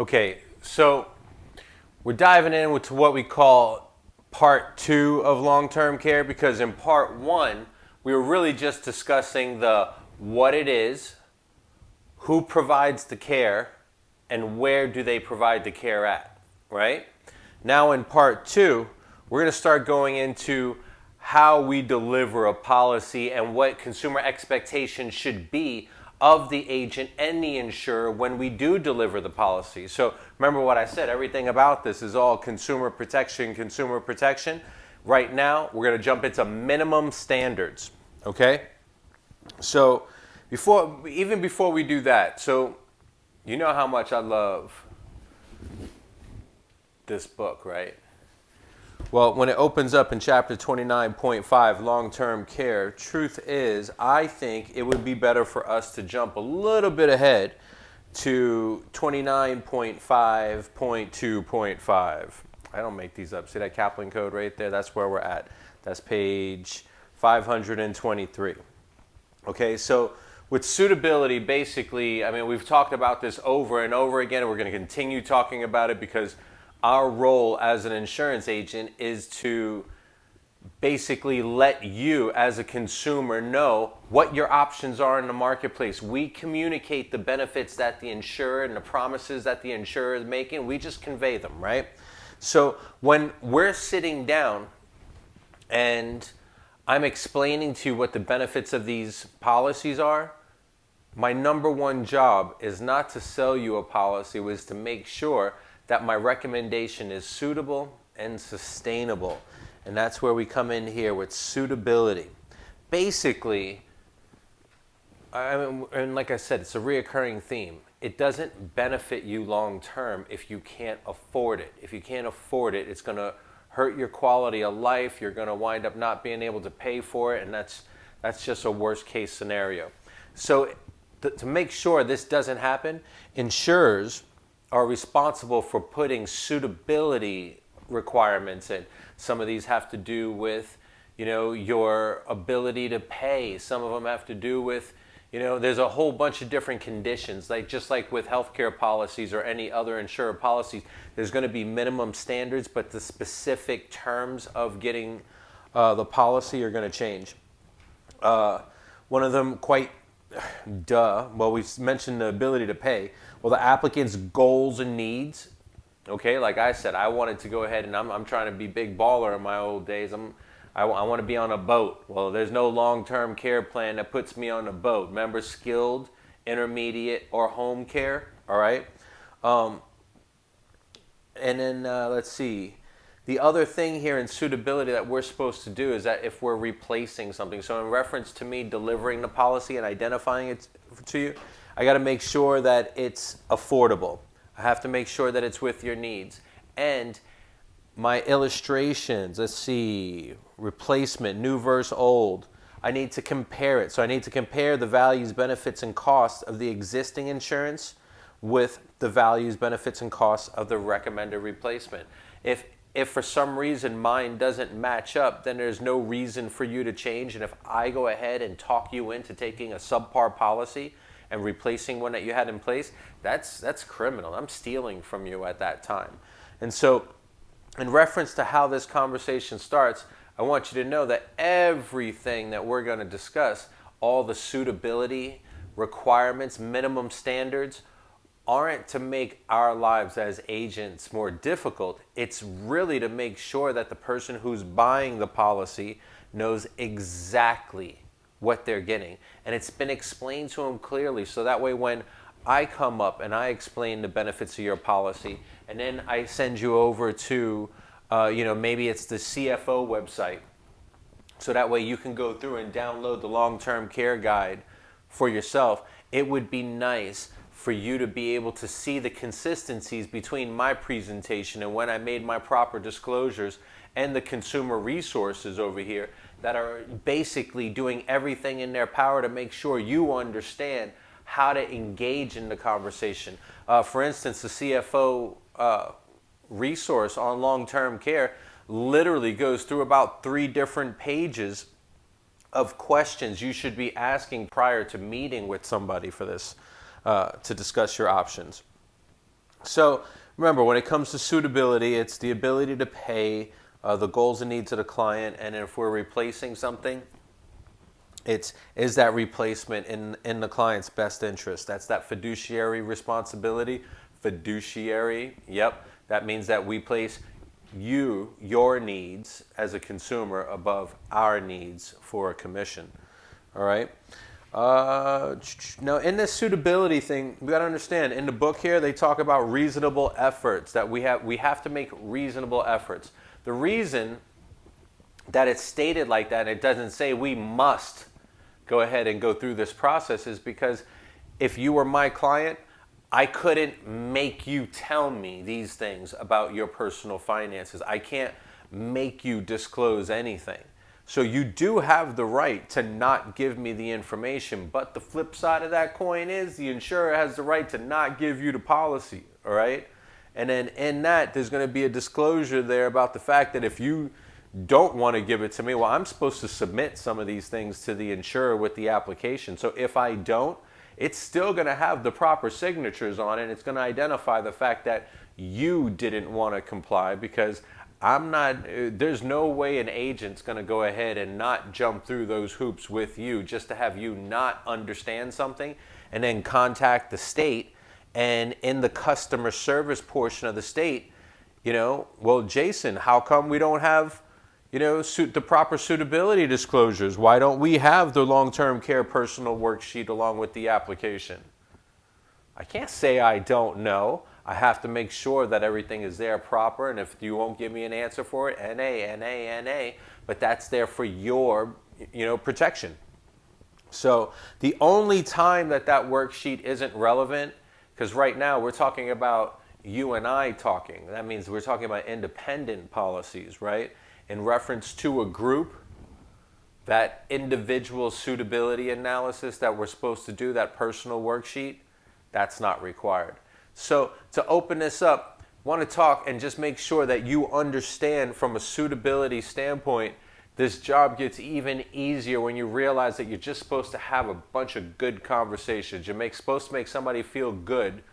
Okay, so we're diving into what we call part two of long-term care, because in part one, we were really just discussing the what it is, who provides the care, and where do they provide the care at, right? Now in part two, we're going to start going into how we deliver a policy and what consumer expectations should be of the agent and the insurer when we do deliver the policy. So remember what I said, everything about this is all consumer protection, consumer protection. Right now, we're going to jump into minimum standards, okay? So even before we do that, so you know how much I love this book, right? Well, when it opens up in chapter 29.5, long-term care, truth is, I think it would be better for us to jump a little bit ahead to 29.5.2.5. I don't make these up. See that Kaplan code right there? That's where we're at. That's page 523. Okay, so with suitability, basically, I mean, we've talked about this over and over again, and we're going to continue talking about it because our role as an insurance agent is to basically let you as a consumer know what your options are in the marketplace. We communicate the benefits that the insurer and the promises that the insurer is making. We just convey them, right? So when we're sitting down and I'm explaining to you what the benefits of these policies are, my number one job is not to sell you a policy, it was to make sure that my recommendation is suitable and sustainable. And that's where we come in here with suitability. Basically, and like I said, it's a reoccurring theme. It doesn't benefit you long term if you can't afford it. If you can't afford it, it's going to hurt your quality of life. You're going to wind up not being able to pay for it, and that's just a worst case scenario. So to make sure this doesn't happen, insurers are responsible for putting suitability requirements in. Some of these have to do with, your ability to pay. Some of them have to do with, there's a whole bunch of different conditions. Just like with healthcare policies or any other insurer policies, there's going to be minimum standards, but the specific terms of getting the policy are going to change. One of them, well, we mentioned the ability to pay. Well, the applicant's goals and needs, okay, like I said, I wanted to go ahead and I'm trying to be big baller in my old days. I want to be on a boat. Well, there's no long-term care plan that puts me on a boat. Remember, skilled, intermediate, or home care, all right? And then let's see. The other thing here in suitability that we're supposed to do is that if we're replacing something, so in reference to me delivering the policy and identifying it to you, I got to make sure that it's affordable. I have to make sure that it's with your needs. And my illustrations, let's see, replacement, new versus old, I need to compare it. So I need to compare the values, benefits, and costs of the existing insurance with the values, benefits, and costs of the recommended replacement. If for some reason mine doesn't match up, then there's no reason for you to change. And if I go ahead and talk you into taking a subpar policy and replacing one that you had in place, that's criminal. I'm stealing from you at that time. And so in reference to how this conversation starts, I want you to know that everything that we're going to discuss, all the suitability requirements, minimum standards, aren't to make our lives as agents more difficult. It's really to make sure that the person who's buying the policy knows exactly what they're getting. And it's been explained to them clearly, so that way when I come up and I explain the benefits of your policy, and then I send you over to, maybe it's the CFO website, so that way you can go through and download the long-term care guide for yourself. It would be nice for you to be able to see the consistencies between my presentation and when I made my proper disclosures and the consumer resources over here that are basically doing everything in their power to make sure you understand how to engage in the conversation. For instance, the CFO resource on long-term care literally goes through about 3 different pages of questions you should be asking prior to meeting with somebody for this, to discuss your options. So remember, when it comes to suitability, it's the ability to pay, the goals and needs of the client, and if we're replacing something, is that replacement in the client's best interest. That's that fiduciary responsibility. Fiduciary, yep. That means that we place your needs as a consumer above our needs for a commission. All right. Now, in this suitability thing, we got to understand. In the book here, they talk about reasonable efforts. That we have to make reasonable efforts. The reason that it's stated like that, and it doesn't say we must go ahead and go through this process, is because if you were my client, I couldn't make you tell me these things about your personal finances. I can't make you disclose anything. So you do have the right to not give me the information, but the flip side of that coin is the insurer has the right to not give you the policy, all right? And then in that, there's going to be a disclosure there about the fact that if you don't want to give it to me, well, I'm supposed to submit some of these things to the insurer with the application. So if I don't, it's still going to have the proper signatures on it. And it's going to identify the fact that you didn't want to comply, because there's no way an agent's going to go ahead and not jump through those hoops with you just to have you not understand something and then contact the state. And in the customer service portion of the state, well, Jason, how come we don't have, the proper suitability disclosures? Why don't we have the long-term care personal worksheet along with the application? I can't say I don't know. I have to make sure that everything is there proper, and if you won't give me an answer for it, NA, but that's there for your, protection. So the only time that worksheet isn't relevant, because right now we're talking about you and I talking. That means we're talking about independent policies, right? In reference to a group, that individual suitability analysis that we're supposed to do, that personal worksheet, that's not required. So to open this up, I want to talk and just make sure that you understand from a suitability standpoint, this job gets even easier when you realize that you're just supposed to have a bunch of good conversations. You're supposed to make somebody feel good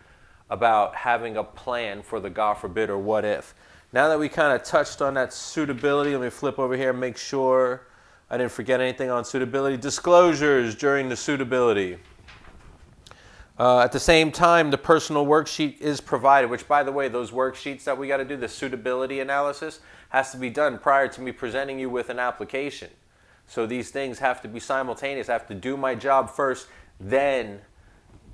about having a plan for the God forbid or what if. Now that we kind of touched on that suitability, let me flip over here and make sure I didn't forget anything on suitability. Disclosures during the suitability. At the same time, the personal worksheet is provided, which, by the way, those worksheets that we got to do, the suitability analysis, has to be done prior to me presenting you with an application. So these things have to be simultaneous. I have to do my job first, then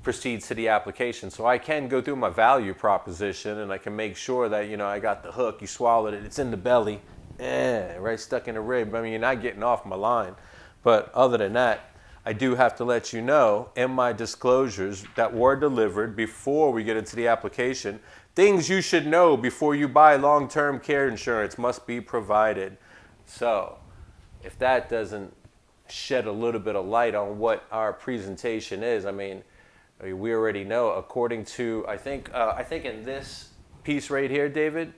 proceed to the application. So I can go through my value proposition, and I can make sure that, I got the hook, you swallowed it, it's in the belly, right stuck in the rib. I mean, you're not getting off my line. But other than that, I do have to let you know in my disclosures that were delivered before we get into the application, things you should know before you buy long-term care insurance must be provided. So if that doesn't shed a little bit of light on what our presentation is, I mean, we already know, according to, I think in this piece right here, David,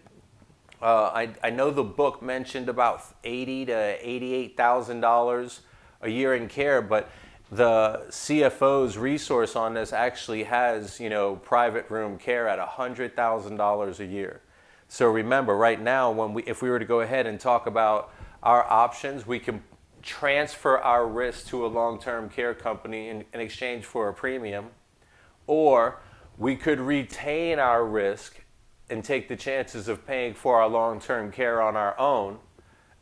I know the book mentioned about $80,000 to $88,000 a year in care, but the CFO's resource on this actually has, private room care at $100,000 a year. So remember, right now, if we were to go ahead and talk about our options, we can transfer our risk to a long-term care company in exchange for a premium, or we could retain our risk and take the chances of paying for our long-term care on our own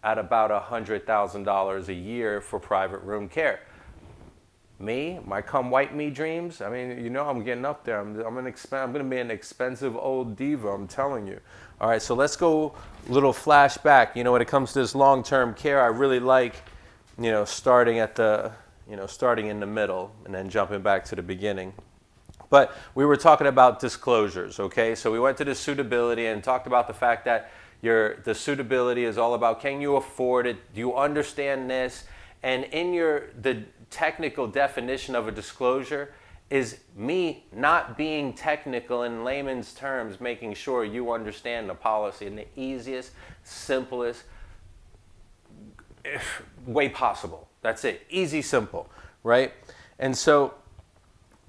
at about $100,000 a year for private room care. My come white me dreams, I mean, I'm getting up there. I'm going to be an expensive old diva, I'm telling you. All right, so let's go a little flashback. When it comes to this long-term care, I really like, starting in the middle and then jumping back to the beginning. But we were talking about disclosures, okay? So we went to the suitability and talked about the fact that the suitability is all about, can you afford it? Do you understand this? And in the technical definition of a disclosure is me not being technical in layman's terms, making sure you understand the policy in the easiest, simplest way possible. That's it. Easy, simple, right? And so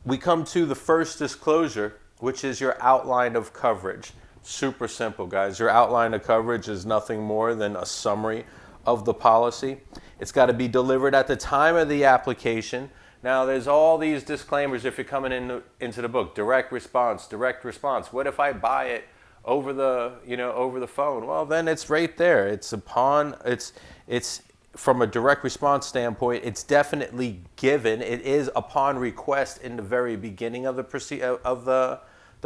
we come to the first disclosure, which is your outline of coverage. Super simple, guys. Your outline of coverage is nothing more than a summary of the policy. It's got to be delivered at the time of the application. Now, there's all these disclaimers if you're coming into the book. Direct response, direct response. What if I buy it over the phone? Well, then it's right there. It's from a direct response standpoint, it's definitely given. It is upon request in the very beginning of the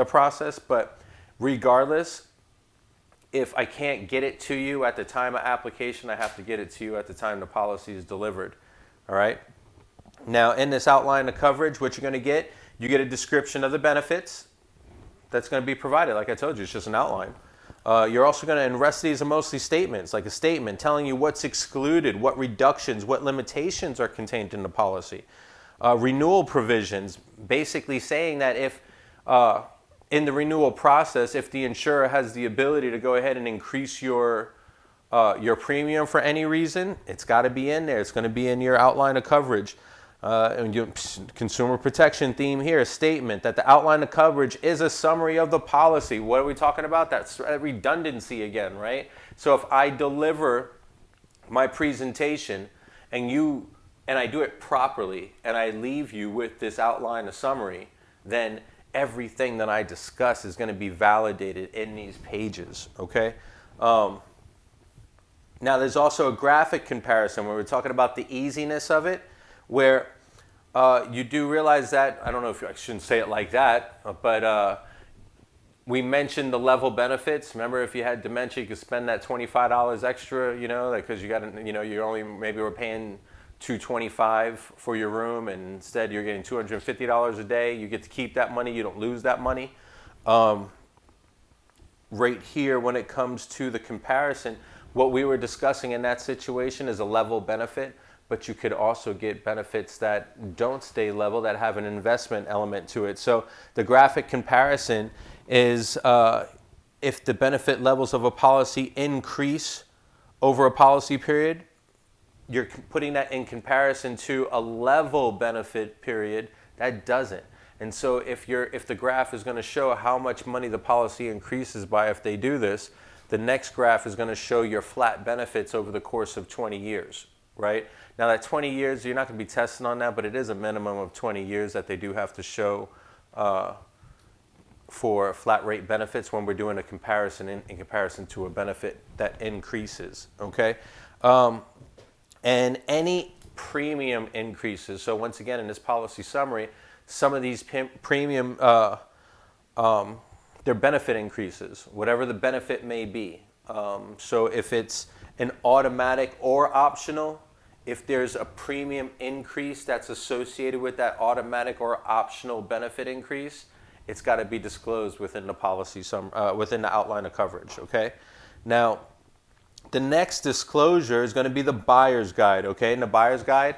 process, but regardless, if I can't get it to you at the time of application, I have to get it to you at the time the policy is delivered. All right? Now, in this outline of coverage, what you're going to get, you get a description of the benefits that's going to be provided. Like I told you, it's just an outline. You're also going to, and the rest of these are mostly statements, like a statement telling you what's excluded, what reductions, what limitations are contained in the policy. Renewal provisions, basically saying that if in the renewal process, if the insurer has the ability to go ahead and increase your premium for any reason, it's got to be in there. It's going to be in your outline of coverage. And your consumer protection theme here, a statement that the outline of coverage is a summary of the policy. What are we talking about? That's redundancy again, right? So if I deliver my presentation and I do it properly and I leave you with this outline of summary, then everything that I discuss is going to be validated in these pages, okay? Now there's also a graphic comparison where we're talking about the easiness of it, where you do realize that, I don't know if I shouldn't say it like that, but we mentioned the level benefits. Remember, if you had dementia, you could spend that $25 extra, because you only maybe were paying $225 for your room, and instead you're getting $250 a day. You get to keep that money. You don't lose that money. Right here, when it comes to the comparison, what we were discussing in that situation is a level benefit, but you could also get benefits that don't stay level, that have an investment element to it. So the graphic comparison is if the benefit levels of a policy increase over a policy period, you're putting that in comparison to a level benefit period that doesn't. And so if the graph is going to show how much money the policy increases by if they do this, the next graph is going to show your flat benefits over the course of 20 years, right? Now that 20 years, you're not going to be testing on that, but it is a minimum of 20 years that they do have to show for flat rate benefits when we're doing a comparison in comparison to a benefit that increases, okay? And any premium increases. So once again, in this policy summary, some of these premium, they're benefit increases, whatever the benefit may be. So if it's an automatic or optional, if there's a premium increase that's associated with that automatic or optional benefit increase, it's got to be disclosed within the policy, within the outline of coverage, okay? Now, the next disclosure is going to be the buyer's guide, okay? And the buyer's guide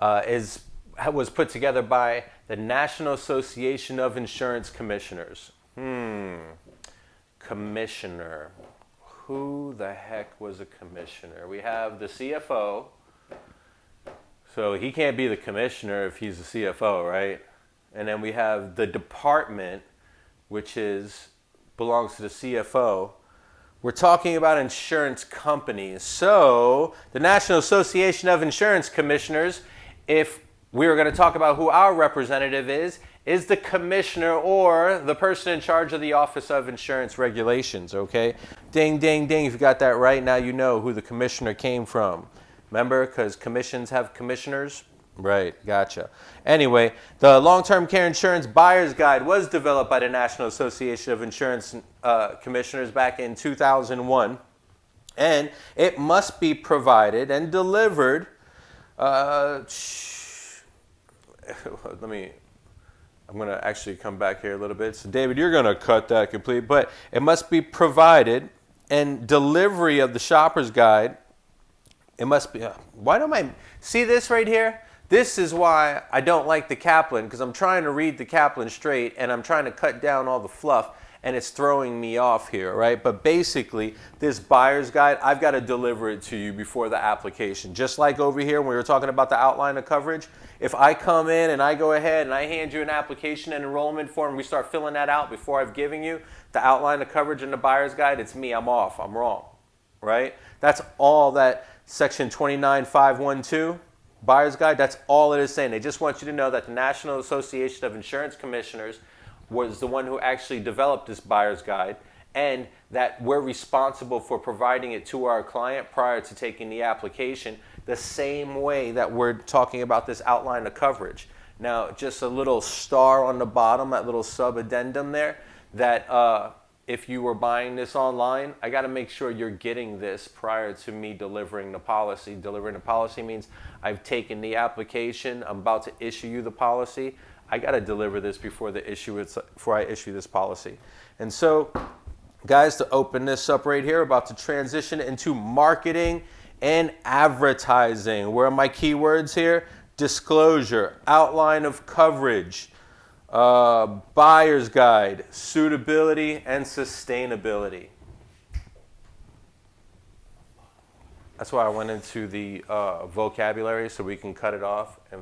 was put together by the National Association of Insurance Commissioners. Commissioner. Who the heck was a commissioner? We have the CFO. So he can't be the commissioner if he's the CFO, right? And then we have the department, which belongs to the CFO. We're talking about insurance companies. So the National Association of Insurance Commissioners, if we were going to talk about who our representative is the commissioner or the person in charge of the Office of Insurance Regulations, okay? Ding, ding, ding. If you got that right, now you know who the commissioner came from. Remember, because commissions have commissioners? Right, gotcha. Anyway, the Long-Term Care Insurance Buyer's Guide was developed by the National Association of Insurance Commissioners back in 2001. And it must be provided and delivered. I'm going to actually come back here a little bit. So, David, you're going to cut that complete. But it must be provided and delivery of the shopper's guide. It must be. Why don't I see this right here? This is why I don't like the Kaplan, because I'm trying to read the Kaplan straight and I'm trying to cut down all the fluff. and it's throwing me off here, right? But basically, this buyer's guide, I've got to deliver it to you before the application. Just like over here when we were talking about the outline of coverage, if I come in and I go ahead and I hand you an application and enrollment form, we start filling that out before I've given you the outline of coverage and the buyer's guide, it's me, I'm off, I'm wrong, right? That's all that section 29512 buyer's guide, that's all it is saying. They just want you to know that the National Association of Insurance Commissioners was the one who actually developed this buyer's guide, and that we're responsible for providing it to our client prior to taking the application, the same way that we're talking about this outline of coverage. Now, just a little star on the bottom, that little sub-addendum there, that if you were buying this online, I got to make sure you're getting this prior to me delivering the policy. Delivering the policy means I've taken the application, I'm about to issue you the policy. I got to deliver this before I issue this policy. And so, guys, to open this up right here, about to transition into marketing and advertising. Where are my keywords here? Disclosure, outline of coverage, buyer's guide, suitability, and sustainability. That's why I went into the vocabulary so we can cut it off and